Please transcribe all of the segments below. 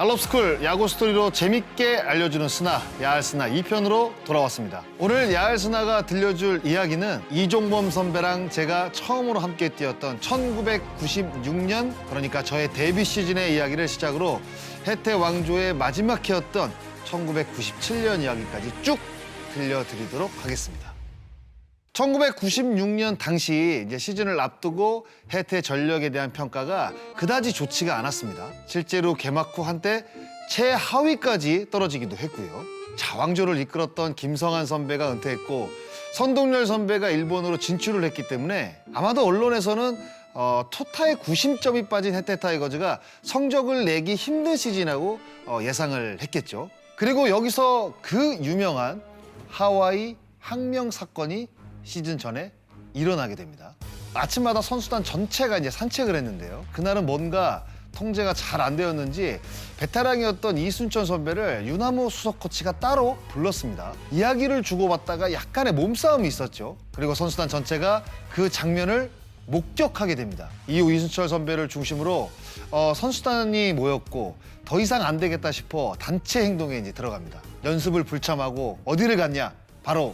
알럽스쿨 야구 스토리로 재밌게 알려주는 스나, 야할 스나 2편으로 돌아왔습니다. 오늘 야할 스나가 들려줄 이야기는 이종범 선배랑 제가 처음으로 함께 뛰었던 1996년, 그러니까 저의 데뷔 시즌의 이야기를 시작으로 혜태 왕조의 마지막 해였던 1997년 이야기까지 쭉 들려드리도록 하겠습니다. 1996년 당시 이제 시즌을 앞두고 혜태 전력에 대한 평가가 그다지 좋지가 않았습니다. 실제로 개막 후 한때 최하위까지 떨어지기도 했고요. 자왕조를 이끌었던 김성한 선배가 은퇴했고 선동열 선배가 일본으로 진출을 했기 때문에 아마도 언론에서는 토타의 구심점이 빠진 혜태 타이거즈가 성적을 내기 힘든 시즌이라고 예상을 했겠죠. 그리고 여기서 그 유명한 하와이 항명 사건이 시즌 전에 일어나게 됩니다. 아침마다 선수단 전체가 이제 산책을 했는데요. 그날은 뭔가 통제가 잘 안 되었는지 베테랑이었던 이순천 선배를 유나무 수석 코치가 따로 불렀습니다. 이야기를 주고받다가 약간의 몸싸움이 있었죠. 그리고 선수단 전체가 그 장면을 목격하게 됩니다. 이후 이순철 선배를 중심으로 선수단이 모였고 더 이상 안 되겠다 싶어 단체 행동에 이제 들어갑니다. 연습을 불참하고 어디를 갔냐? 바로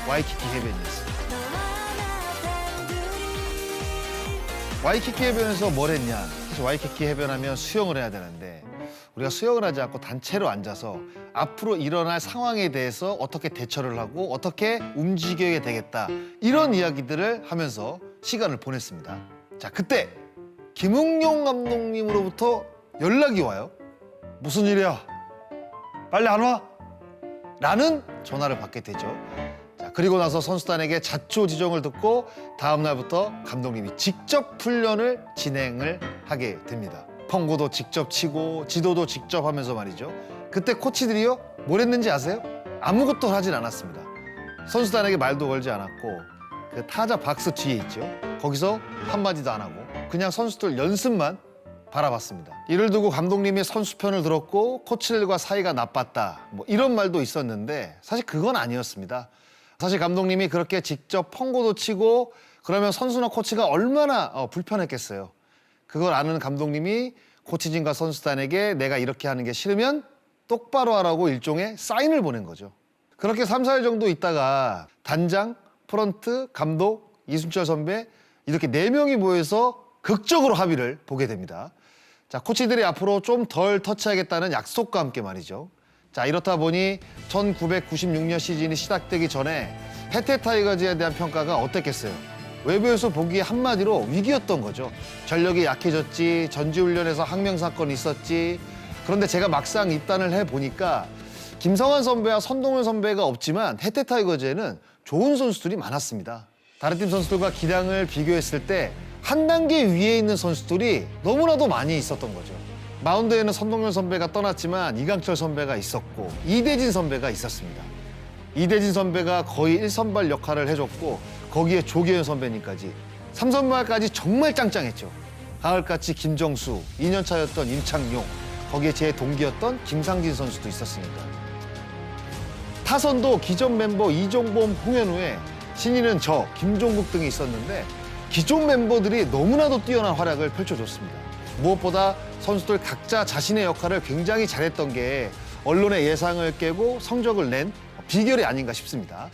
와이키키 해변이었습니다. 와이키키 해변에서 뭘 했냐? 사실 와이키키 해변하면 수영을 해야 되는데 우리가 수영을 하지 않고 단체로 앉아서 앞으로 일어날 상황에 대해서 어떻게 대처를 하고 어떻게 움직여야 되겠다, 이런 이야기들을 하면서 시간을 보냈습니다. 자, 그때 김응용 감독님으로부터 연락이 와요. 무슨 일이야? 빨리 안 와? 라는 전화를 받게 되죠. 그리고 나서 선수단에게 자초지종을 듣고 다음 날부터 감독님이 직접 훈련을 진행을 하게 됩니다. 펑고도 직접 치고 지도도 직접 하면서 말이죠. 그때 코치들이요, 뭘 했는지 아세요? 아무것도 하진 않았습니다. 선수단에게 말도 걸지 않았고 그 타자 박스 뒤에 있죠. 거기서 한마디도 안 하고 그냥 선수들 연습만 바라봤습니다. 이를 두고 감독님이 선수 편을 들었고 코치들과 사이가 나빴다, 뭐 이런 말도 있었는데 사실 그건 아니었습니다. 사실 감독님이 그렇게 직접 펑고도 치고 그러면 선수나 코치가 얼마나 불편했겠어요. 그걸 아는 감독님이 코치진과 선수단에게 내가 이렇게 하는 게 싫으면 똑바로 하라고 일종의 사인을 보낸 거죠. 그렇게 3, 4일 정도 있다가 단장, 프런트, 감독, 이순철 선배 이렇게 4명이 모여서 극적으로 합의를 보게 됩니다. 자, 코치들이 앞으로 좀 덜 터치하겠다는 약속과 함께 말이죠. 자, 이렇다 보니 1996년 시즌이 시작되기 전에 혜태 타이거즈에 대한 평가가 어땠겠어요? 외부에서 보기에 한마디로 위기였던 거죠. 전력이 약해졌지, 전지훈련에서 항명 사건이 있었지. 그런데 제가 막상 입단을 해보니까 김성한 선배와 선동열 선배가 없지만 혜태 타이거즈에는 좋은 선수들이 많았습니다. 다른 팀 선수들과 기량을 비교했을 때 한 단계 위에 있는 선수들이 너무나도 많이 있었던 거죠. 마운드에는 선동열 선배가 떠났지만 이강철 선배가 있었고 이대진 선배가 있었습니다. 이대진 선배가 거의 1선발 역할을 해줬고 거기에 조계현 선배님까지 3선발까지 정말 짱짱했죠. 가을같이 김정수, 2년차였던 임창용, 거기에 제 동기였던 김상진 선수도 있었습니다. 타선도 기존 멤버 이종범, 홍현우에 신인은 저, 김종국 등이 있었는데 기존 멤버들이 너무나도 뛰어난 활약을 펼쳐줬습니다. 무엇보다 선수들 각자 자신의 역할을 굉장히 잘했던 게 언론의 예상을 깨고 성적을 낸 비결이 아닌가 싶습니다.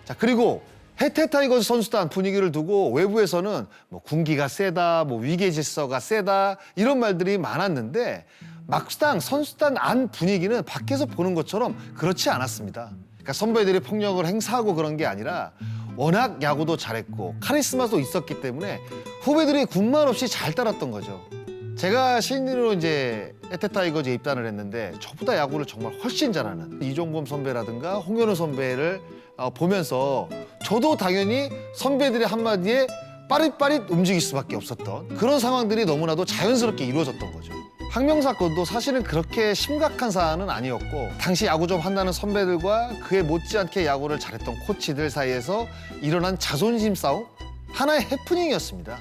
자, 그리고 혜태 타이거즈 선수단 분위기를 두고 외부에서는 뭐 군기가 세다, 뭐 위계 질서가 세다, 이런 말들이 많았는데 막상 선수단 안 분위기는 밖에서 보는 것처럼 그렇지 않았습니다. 그러니까 선배들이 폭력을 행사하고 그런 게 아니라 워낙 야구도 잘했고 카리스마도 있었기 때문에 후배들이 군말 없이 잘 따랐던 거죠. 제가 신인으로 이제 혜태 타이거즈에 입단을 했는데 저보다 야구를 정말 훨씬 잘하는 이종범 선배라든가 홍현우 선배를 보면서 저도 당연히 선배들의 한마디에 빠릿빠릿 움직일 수밖에 없었던 그런 상황들이 너무나도 자연스럽게 이루어졌던 거죠. 항명 사건도 사실은 그렇게 심각한 사안은 아니었고 당시 야구 좀 한다는 선배들과 그에 못지않게 야구를 잘했던 코치들 사이에서 일어난 자존심 싸움, 하나의 해프닝이었습니다.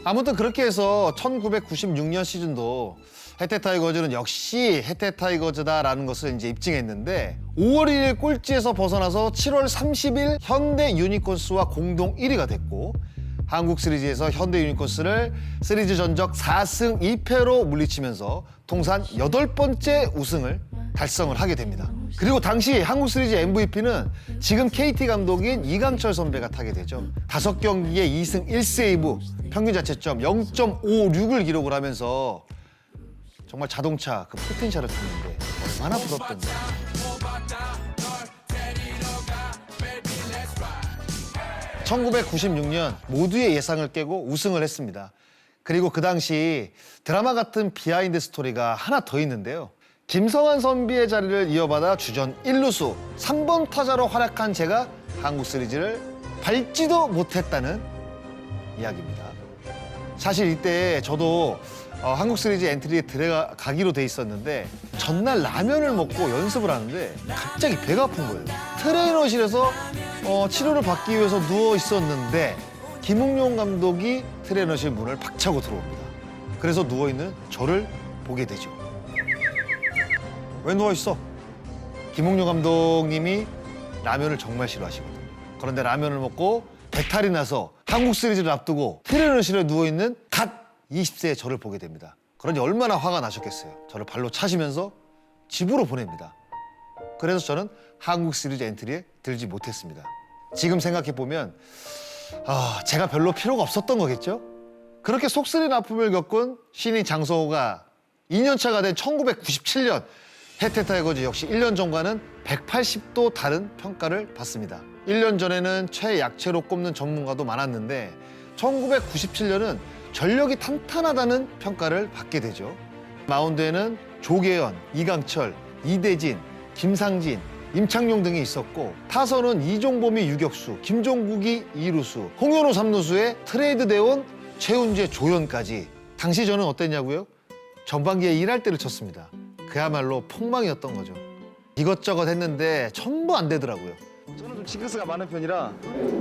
아무튼 그렇게 해서 1996년 시즌도 혜태 타이거즈는 역시 혜태 타이거즈다라는 것을 이제 입증했는데 5월 1일 꼴찌에서 벗어나서 7월 30일 현대 유니콘스와 공동 1위가 됐고 한국 시리즈에서 현대 유니콘스를 시리즈 전적 4승 2패로 물리치면서 통산 8번째 우승을 달성을 하게 됩니다. 그리고 당시 한국 시리즈 MVP는 지금 KT 감독인 이강철 선배가 타게 되죠. 5경기에 2승 1세이브, 평균 자책점 0.56을 기록을 하면서 정말 자동차 그 포텐셜을 탔는데 얼마나 부럽던지. 1996년 모두의 예상을 깨고 우승을 했습니다. 그리고 그 당시 드라마 같은 비하인드 스토리가 하나 더 있는데요. 김성환 선비의 자리를 이어받아 주전 1루수 3번 타자로 활약한 제가 한국 시리즈를 밟지도 못했다는 이야기입니다. 사실 이때 저도 한국 시리즈 엔트리에 들어가기로 돼 있었는데 전날 라면을 먹고 연습을 하는데 갑자기 배가 아픈 거예요. 트레이너실에서 치료를 받기 위해서 누워 있었는데 김웅룡 감독이 트레이너실 문을 박차고 들어옵니다. 그래서 누워있는 저를 보게 되죠. 왜 누워있어? 김웅룡 감독님이 라면을 정말 싫어하시거든요. 그런데 라면을 먹고 배탈이 나서 한국 시리즈를 앞두고 트레이너실에 누워있는 갓 20세의 저를 보게 됩니다. 그러니 얼마나 화가 나셨겠어요. 저를 발로 차시면서 집으로 보냅니다. 그래서 저는 한국 시리즈 엔트리에 들지 못했습니다. 지금 생각해보면 제가 별로 필요가 없었던 거겠죠? 그렇게 속쓰린 아픔을 겪은 신인 장성호가 2년차가 된 1997년 해태 타이거즈 역시 1년 전과는 180도 다른 평가를 받습니다. 1년 전에는 최약체로 꼽는 전문가도 많았는데 1997년은 전력이 탄탄하다는 평가를 받게 되죠. 마운드에는 조계현, 이강철, 이대진, 김상진, 임창용 등이 있었고 타선은 이종범이 유격수, 김종국이 2루수, 홍현호 3루수에 트레이드돼 온 최훈재, 조현까지. 당시 저는 어땠냐고요? 전반기에 일할 때를 쳤습니다. 그야말로 폭망이었던 거죠. 이것저것 했는데 전부 안 되더라고요. 저는 좀 징크스가 많은 편이라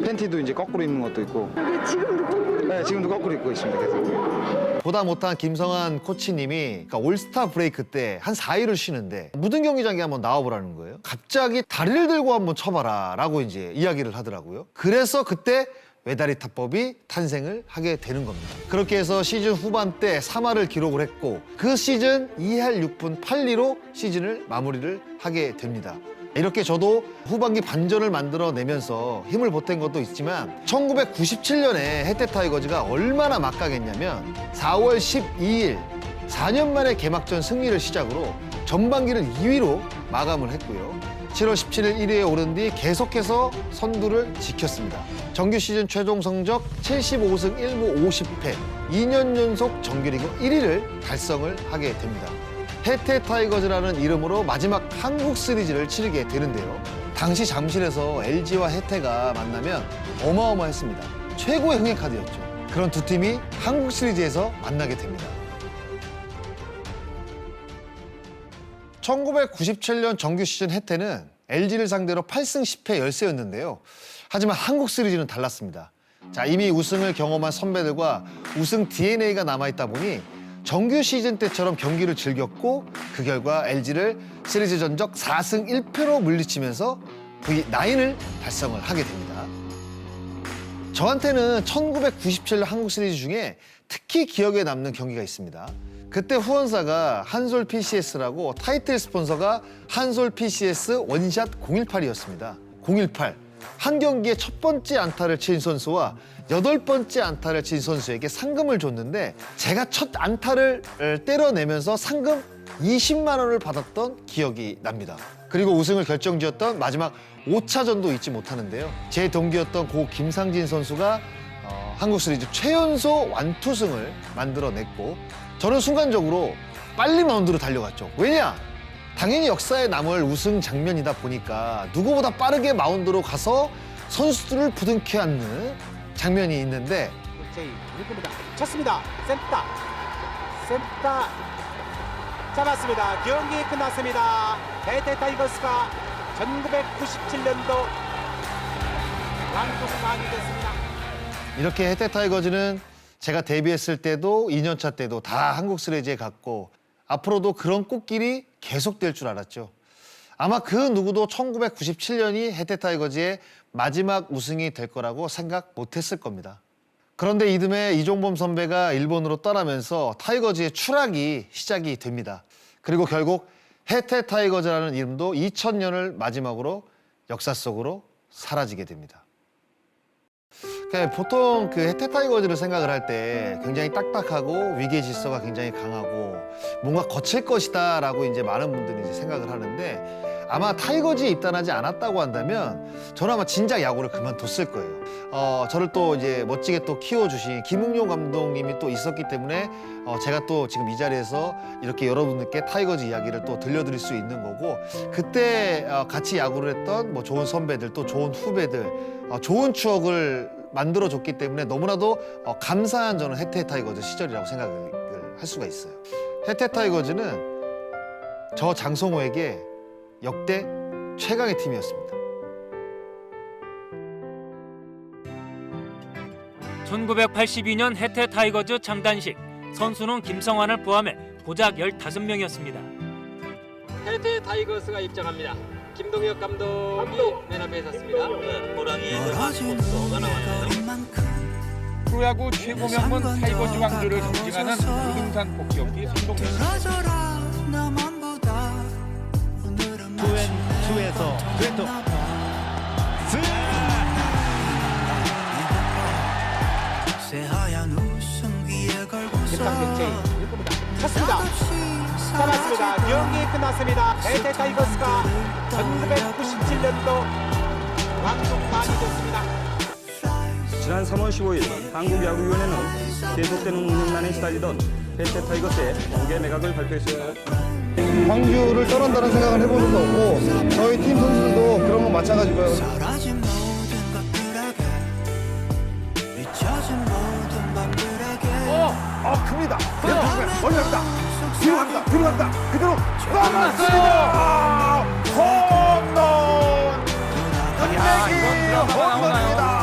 팬티도 이제 거꾸로 입는 것도 있고. 지금도 거꾸로. 네, 지금도 거꾸로 입고 있습니다. 계속. 보다 못한 김성환 코치님이 그러니까 올스타 브레이크 때 한 4일을 쉬는데 무등 경기장에 한번 나와보라는 거예요. 갑자기 다리를 들고 한번 쳐봐라 라고 이제 이야기를 하더라고요. 그래서 그때 외다리 타법이 탄생을 하게 되는 겁니다. 그렇게 해서 시즌 후반 때 3할을 기록을 했고 그 시즌 2할 6분 8리로 시즌을 마무리를 하게 됩니다. 이렇게 저도 후반기 반전을 만들어내면서 힘을 보탠 것도 있지만 1997년에 해태 타이거즈가 얼마나 막강했냐면 4월 12일 4년 만에 개막전 승리를 시작으로 전반기를 2위로 마감을 했고요. 7월 17일 1위에 오른 뒤 계속해서 선두를 지켰습니다. 정규 시즌 최종 성적 75승 1무 50패, 2년 연속 정규리그 1위를 달성을 하게 됩니다. 해태 타이거즈라는 이름으로 마지막 한국 시리즈를 치르게 되는데요. 당시 잠실에서 LG와 해태가 만나면 어마어마했습니다. 최고의 흥행 카드였죠. 그런 두 팀이 한국 시리즈에서 만나게 됩니다. 1997년 정규 시즌 해태는 LG를 상대로 8승 10패 열세였는데요. 하지만 한국 시리즈는 달랐습니다. 자, 이미 우승을 경험한 선배들과 우승 DNA가 남아있다 보니 정규 시즌 때처럼 경기를 즐겼고 그 결과 LG를 시리즈 전적 4승 1패로 물리치면서 V9을 달성을 하게 됩니다. 저한테는 1997년 한국 시리즈 중에 특히 기억에 남는 경기가 있습니다. 그때 후원사가 한솔 PCS라고 타이틀 스폰서가 한솔 PCS 원샷 018이었습니다. 018. 한 경기에 첫 번째 안타를 친 선수와 8번째 안타를 친 선수에게 상금을 줬는데 제가 첫 안타를 때려내면서 상금 20만 원을 받았던 기억이 납니다. 그리고 우승을 결정지었던 마지막 5차전도 잊지 못하는데요. 제 동기였던 고 김상진 선수가 한국 시리즈 최연소 완투승을 만들어냈고 저는 순간적으로 빨리 마운드로 달려갔죠. 왜냐? 당연히 역사에 남을 우승 장면이다 보니까 누구보다 빠르게 마운드로 가서 선수들을 부둥켜 안는 장면이 있는데 제이 누굽니다. 쳤습니다. 센터 잡았습니다. 경기 끝났습니다. 해태 타이거스가 1997년도 왕중왕이 됐습니다. 이렇게 해태 타이거즈는 제가 데뷔했을 때도 2년차 때도 다 한국 시리즈에 갔고 앞으로도 그런 꽃길이 계속될 줄 알았죠. 아마 그 누구도 1997년이 해태 타이거즈의 마지막 우승이 될 거라고 생각 못했을 겁니다. 그런데 이듬해 이종범 선배가 일본으로 떠나면서 타이거즈의 추락이 시작이 됩니다. 그리고 결국 해태 타이거즈라는 이름도 2000년을 마지막으로 역사 속으로 사라지게 됩니다. 그러니까 보통 그 해태 타이거즈를 생각을 할 때 굉장히 딱딱하고 위계 질서가 굉장히 강하고 뭔가 거칠 것이다라고 이제 많은 분들이 이제 생각을 하는데 아마 타이거즈에 입단하지 않았다고 한다면 저는 아마 진작 야구를 그만뒀을 거예요. 저를 또 이제 멋지게 또 키워주신 김웅용 감독님이 또 있었기 때문에 제가 또 지금 이 자리에서 이렇게 여러분들께 타이거즈 이야기를 또 들려드릴 수 있는 거고 그때 같이 야구를 했던 뭐 좋은 선배들 또 좋은 후배들 좋은 추억을 만들어줬기 때문에 너무나도 감사한 저는 해태 타이거즈 시절이라고 생각을 할 수가 있어요. 해태 타이거즈는 저 장성호에게 역대 최강의 팀이었습니다. 1982년 해태 타이거즈 창단식 선수는 김성환을 포함해 고작 15명이었습니다. 해태 타이거스가 입장합니다. 김동혁 감독이 맨 앞에 섰습니다. 호랑이의 마스코트가 나왔는데요. 프로야구 최고 명문 타이거즈 왕조를 상징하는 부등산 복귀 선동열. 투에서 왼쪽 김상진 제이 1구입니다. 쳤습니다. 잡았습니다. 경기 끝났습니다. 해태 타이거스가 1997년도 왕족만이 됐습니다. 지난 3월 15일 한국야구위원회는 계속되는 운영난에 시달리던 해태 타이거스의 공개 매각을 발표했습니다. 광주를 떠난다는 생각을 해보는 거고 저희 팀 선수들도 그런 건 마찬가지고요. 큽니다. 멀리 갑니다. 뒤로 갑니다. 뒤로 갑니다. 그대로 넘었어요. 홈런. 끝내기 홈런입니다.